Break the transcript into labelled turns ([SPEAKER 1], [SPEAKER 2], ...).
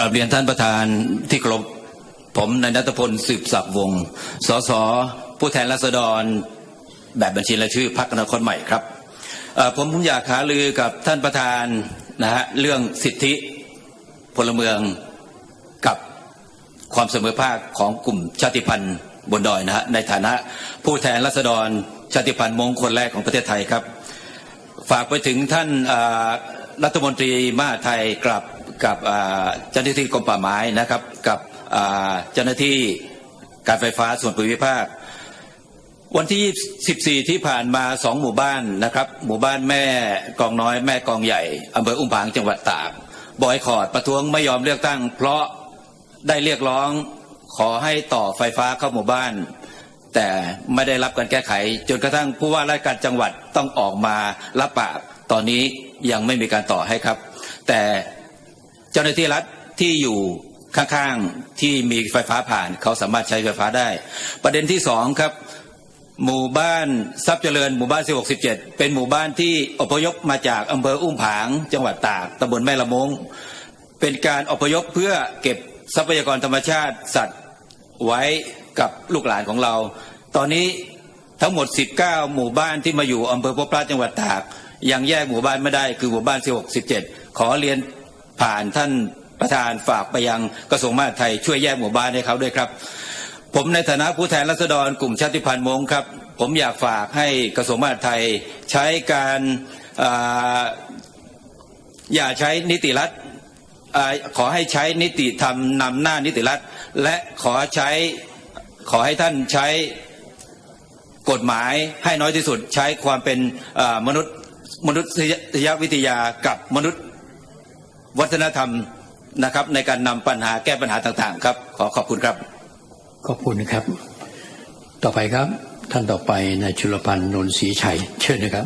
[SPEAKER 1] ราบเรียนท่านประธานที่เคารพผมนายณัฐพลสืบศักดิ์วงศ์สสผู้แทนราษฎรแบบบัญชีรายชื่อพรรคอนาคตใหม่ครับผมอยากหารือกับท่านประธานนะฮะเรื่องสิทธิพลเมืองกับความเสมอภาคของกลุ่มชาติพันธุ์บนดอยนะฮะในฐานะผู้แทนราษฎรชาติพันธุ์มงคนแรกของประเทศไทยครับฝากไปถึงท่านรัฐมนตรีมหาดไทยกับเจ้าหน้าที่กรมป่าไม้นะครับกับเจ้าหน้าที่การไฟฟ้าส่วนภูมิภาควันที่14ที่ผ่านมา2หมู่บ้านนะครับหมู่บ้านแม่กองน้อยแม่กองใหญ่อำเภออุ้มผางจังหวัดตากบอยคอร์ดประท้วงไม่ยอมเลือกตั้งเพราะได้เรียกร้องขอให้ต่อไฟฟ้าเข้าหมู่บ้านแต่ไม่ได้รับการแก้ไขจนกระทั่งผู้ว่าราชการจังหวัดต้องออกมารับปากตอนนี้ยังไม่มีการต่อให้ครับแต่เจ้าหน้าที่รัฐที่อยู่ข้างๆที่มีไฟฟ้าผ่านเขาสามารถใช้ไฟฟ้าได้ประเด็นที่2ครับหมู่บ้านทรัพย์เจริญหมู่บ้าน16-17เป็นหมู่บ้านที่อพยพมาจากอำเภออุ้มผางจังหวัดตากตำบลแม่ละมงเป็นการอพยพเพื่อเก็บทรัพยากรธรรมชาติสัตว์ไว้กับลูกหลานของเราตอนนี้ทั้งหมด19หมู่บ้านที่มาอยู่อำเภอพบพระจังหวัดตากยังแยกหมู่บ้านไม่ได้คือหมู่บ้าน16-17ขอเรียนผ่านท่านประธานฝากไปยังกระทรวงมหาดไทยช่วยแยกหมู่บ้านให้เขาด้วยครับผมในฐานะผู้แทนราษฎรกลุ่มชาติพันธุ์มงครับผมอยากฝากให้กระทรวงมหาดไทยใช้การอย่าใช้นิติรัฐขอให้ใช้นิติธรรมนำหน้านิติรัฐและขอให้ท่านใช้กฎหมายให้น้อยที่สุดใช้ความเป็นมนุษยวิทยากับมนุษย์วัฒนธรรมนะครับในการนำปัญหาแก้ปัญหาต่างๆครับขอบคุณครับ
[SPEAKER 2] ขอบคุณครับต่อไปครับท่านต่อไปนายจุลพันธ์นนทศรีชัยเชิญนะครับ